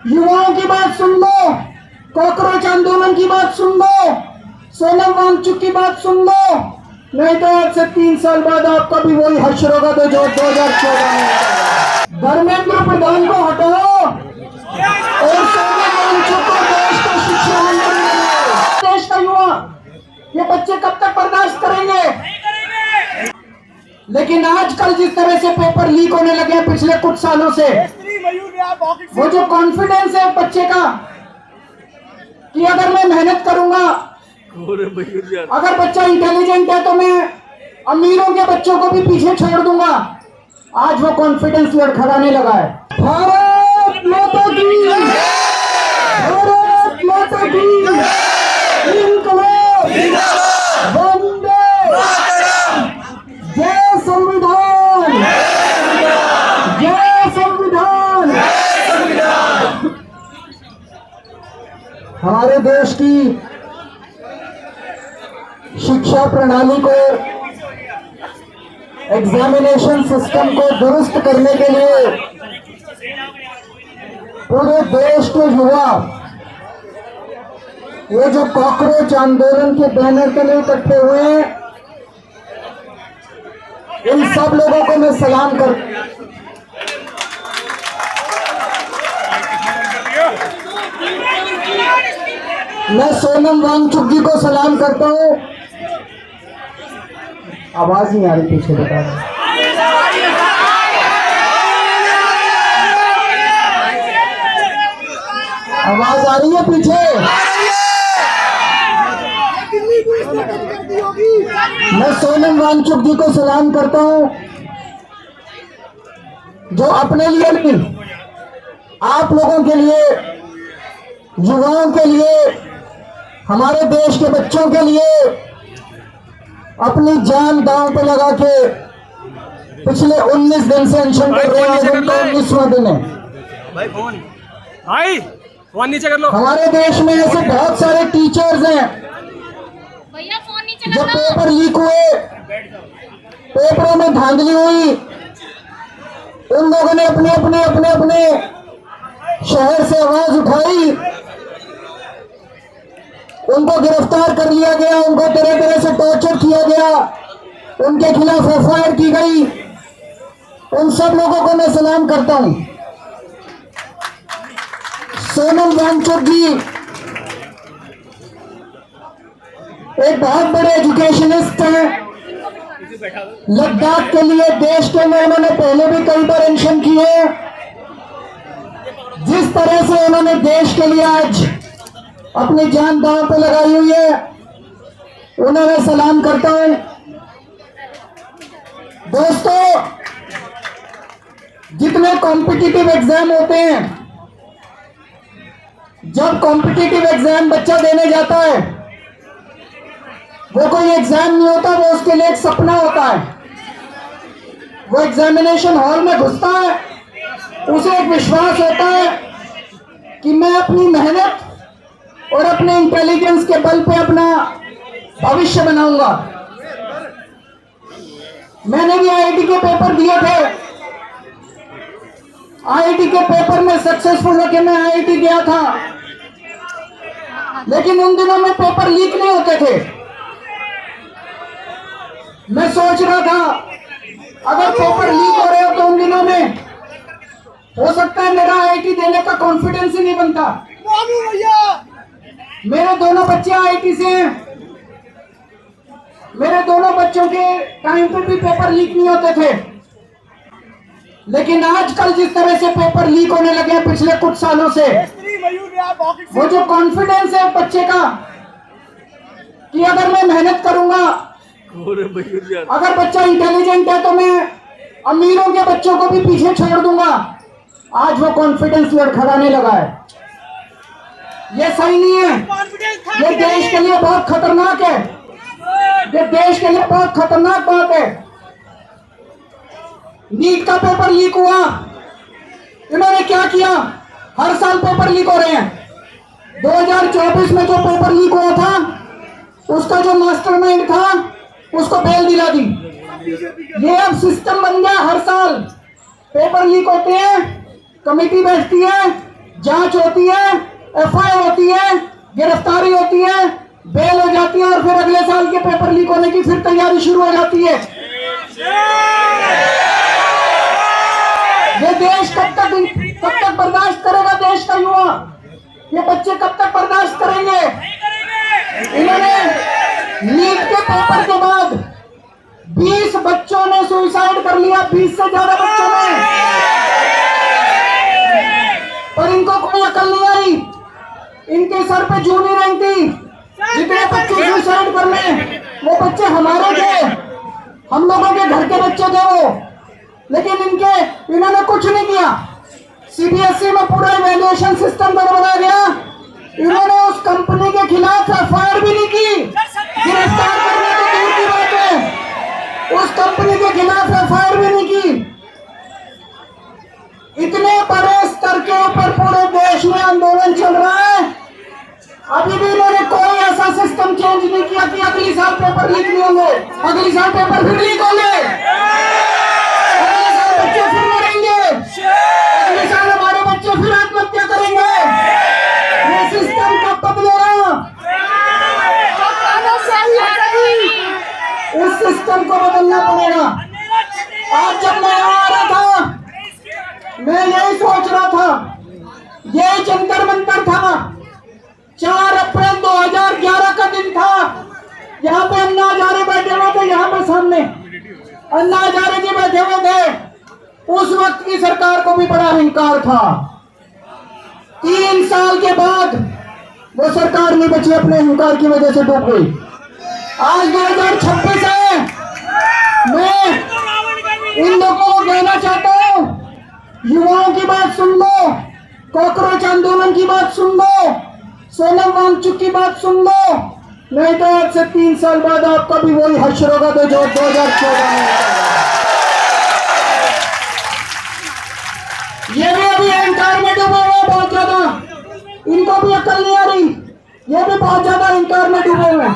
युवाओं की बात सुन लो, कॉकरोच आंदोलन की बात सुन लो, सोनम वांगचुक की बात सुन लो, नहीं तो आज से 3 साल बाद आपका भी वही हश्र होगा तो जो 2014 में। धर्मेंद्र प्रधान को हटाओ और सोनम वांगचुक को देश का शिक्षा मंत्री बनाओ। देश का युवा, ये बच्चे कब तक बर्दाश्त करेंगे? लेकिन आजकल जिस तरह से पेपर लीक होने लगे हैं पिछले कुछ सालों से, वो जो कॉन्फिडेंस है बच्चे का कि अगर मैं मेहनत करूंगा, अगर बच्चा इंटेलिजेंट है तो मैं अमीरों के बच्चों को भी पीछे छोड़ दूंगा, आज वो कॉन्फिडेंस लड़खड़ाने लगा है। भारत माता की, भारत माता की, इनकलाब, वंदे, जय संविधान, जय संविधान। हमारे देश की शिक्षा प्रणाली को, एग्जामिनेशन सिस्टम को दुरुस्त करने के लिए पूरे देश के युवा ये जो कॉकरोच आंदोलन के बैनर के लिए इकट्ठे हुए हैं, इन सब लोगों को मैं सलाम कर, मैं सोनम वांगचुक जी को सलाम करता हूं। आवाज नहीं आ रही पीछे, बता रहे। आवाज आ रही है पीछे? मैं सोनम वांगचुक जी को सलाम करता हूं, जो अपने लिए नहीं, आप लोगों के लिए, युवाओं के लिए, हमारे देश के बच्चों के लिए अपनी जान दांव पे लगा के पिछले 19 दिन से अनशन कर रहे हैं। उनका 19वां दिन है। भाई फोन नीचे कर लो। हमारे देश में ऐसे बहुत सारे टीचर्स हैं भैया, फोन नीचे जो कर लो। पेपर लीक हुए, पेपरों में धांधली हुई, उन लोगों ने अपने अपने अपने अपने शहर से आवाज उठाई, उनको गिरफ्तार कर लिया गया, उनको तरह तरह से टॉर्चर किया गया, उनके खिलाफ एफआईआर की गई। उन सब लोगों को मैं सलाम करता हूं। सोनम वांगचुक जी एक बहुत बड़े एजुकेशनिस्ट हैं। लद्दाख के लिए देश के में उन्होंने पहले भी कई बार अनशन किए। जिस तरह से उन्होंने देश के लिए आज अपनी जान दांव पे लगाई हुई है, उन्हें मैं सलाम करता हूं। दोस्तों, जितने कॉम्पिटिटिव एग्जाम होते हैं, जब कॉम्पिटिटिव एग्जाम बच्चा देने जाता है, वो कोई एग्जाम नहीं होता, वो उसके लिए एक सपना होता है। वो एग्जामिनेशन हॉल में घुसता है, उसे एक विश्वास होता है कि मैं अपनी मेहनत और अपने इंटेलिजेंस के बल पे अपना भविष्य बनाऊंगा। मैंने भी आईआईटी के पेपर दिए थे। आईआईटी के पेपर में सक्सेसफुल होकर मैं आईआईटी गया था, लेकिन उन दिनों में पेपर लीक नहीं होते थे। मैं सोच रहा था अगर पेपर लीक हो रहे हो तो उन दिनों में हो सकता है मेरा आईआईटी देने का कॉन्फिडेंस ही नहीं बनता। मेरे दोनों बच्चे आईआईटी से हैं। मेरे दोनों बच्चों के टाइम पे भी पेपर लीक नहीं होते थे। लेकिन आजकल जिस तरह से पेपर लीक होने लगे हैं पिछले कुछ सालों से, वो जो कॉन्फिडेंस है बच्चे का कि अगर मैं मेहनत करूंगा, अगर बच्चा इंटेलिजेंट है तो मैं अमीरों के बच्चों को भी पीछे छोड़ दूंगा, आज वो कॉन्फिडेंस लड़खड़ाने लगा है। ये सही नहीं है। ये देश के लिए बहुत खतरनाक है। ये देश के लिए बहुत खतरनाक बात है। नीट का पेपर लीक हुआ, इन्होंने क्या किया? हर साल पेपर लीक हो रहे हैं। 2024 में जो पेपर लीक हुआ था, उसका जो मास्टरमाइंड था उसको बेल दिला दी। ये अब सिस्टम बन गया। हर साल पेपर लीक होते हैं, कमेटी बैठती है, जांच होती है, एफआईआर होती है, गिरफ्तारी होती है, बेल हो जाती है और फिर अगले साल के पेपर लीक होने की फिर तैयारी शुरू हो जाती है। ये देश कब तक बर्दाश्त करेगा? देश का युवा, ये बच्चे कब तक बर्दाश्त करेंगे? इन्होंने नीट के पेपर के बाद 20 बच्चों ने सुसाइड कर लिया, 20 से ज्यादा बच्चों ने, पर इनको कोई अकल नहीं आई, इनके सर पे जू नहीं रहती। जितने बच्चे सुसाइड कर ले वो बच्चे हमारे थे, हम लोगों के घर के बच्चे थे वो, लेकिन इन्होंने कुछ नहीं किया। सीबीएसई में पूरा इवैल्यूएशन सिस्टम बनाया गया, इन्होंने उस कंपनी के खिलाफ एफआईआर भी नहीं की, गिरफ्तार करने तो दूर की बात है, उस कंपनी के खिलाफ एफआईआर भी नहीं की। इतने बड़े स्तर के ऊपर पूरे देश में आंदोलन चल रहा है, अभी भी इन्होंने कोई ऐसा सिस्टम चेंज नहीं किया कि अगली साल पेपर लीक नहीं होंगे, अगली साल पेपर फिर लीक होंगे, अगले साल बच्चे फिर मरेंगे, अगले साल हमारे बच्चे फिर आत्महत्या करेंगे। ये सिस्टम कब बदलेगा? इस सिस्टम को बदलना पड़ेगा। आज जब मैं आ रहा था मैं यही सोच रहा था, ये जंतर मंतर था, 4 अप्रैल 2011 का दिन था, यहाँ पे अन्ना हजारे बैठे हुए थे, यहाँ पे सामने अन्ना हजारे जी बैठे हुए थे। उस वक्त की सरकार को भी बड़ा अहंकार था। 3 साल के बाद वो सरकार नहीं बची, अपने अहंकार की वजह से डूब गई। आज 2026 है, मैं इन लोगों को कहना चाहता हूं, युवाओं की बात सुन लो, कॉकरोच आंदोलन की बात सुन लो, सोनम वांगचुक की बात सुन लो, नहीं तो आज से 3 साल बाद आपका भी वही हश्र होगा तो जो 2014 में। ये भी अभी अहंकार में डूबे हुए बहुत ज्यादा, इनको भी अकल नहीं आ रही, ये भी बहुत ज्यादा अहंकार में डूबे हुए।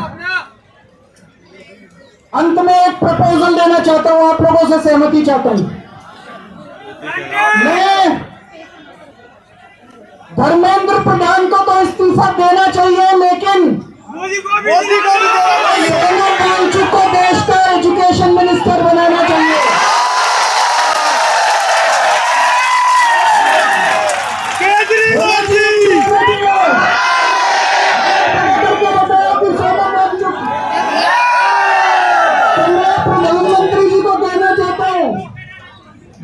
अंत में एक प्रपोजल देना चाहता हूं, आप लोगों से सहमति चाहता हूं। मैं धर्मेंद्र प्रधान को तो इस्तीफा देना चाहिए, लेकिन सोनम वांगचुक को देश का एजुकेशन मिनिस्टर बनाना चाहिए। केजरीवाल जी प्रधानमंत्री जी को कहना चाहता हूं,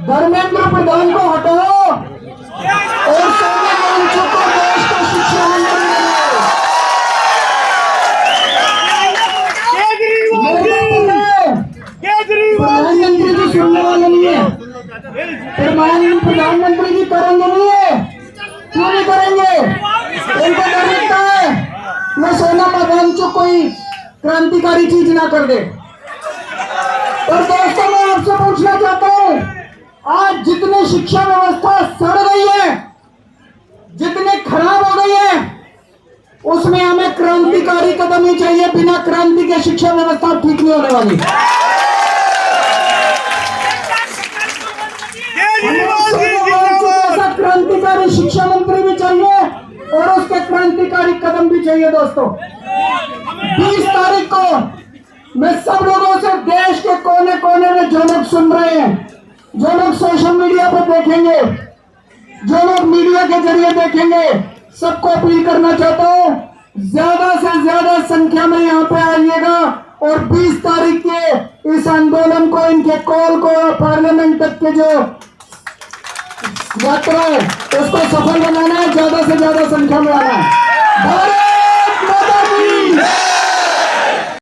धर्मेंद्र प्रधान को हटाओ और सोनम वांगचुक को देश का शिक्षा मंत्री बनाओ। प्रधानमंत्री जी सुनने वाले नहीं है, प्रधानमंत्री जी करेंगे नहीं है, क्यों नहीं करेंगे? इनको डर लगता है मैं सोनम वांगचुक कोई क्रांतिकारी चीज ना कर दे। और दोस्तों मैं आपसे पूछना चाहता हूं, आज जितने शिक्षा व्यवस्था सड़ गई है, जितने खराब हो गई है, उसमें हमें क्रांतिकारी कदम ही चाहिए। बिना क्रांति के शिक्षा व्यवस्था ठीक नहीं होने वाली। क्रांतिकारी शिक्षा मंत्री भी चाहिए और उसके क्रांतिकारी कदम भी चाहिए। दोस्तों 20 तारीख को मैं सब लोगों से, देश के कोने कोने में जो लोग सुन रहे हैं, जो लोग सोशल मीडिया पर देखेंगे, जो लोग मीडिया के जरिए देखेंगे, सबको अपील करना चाहता हूं, ज्यादा से ज्यादा संख्या में यहाँ पे आइएगा और 20 तारीख के इस आंदोलन को, इनके कॉल को, पार्लियामेंट तक के जो यात्रा है उसको सफल बनाना है, ज्यादा से ज्यादा संख्या में आना है।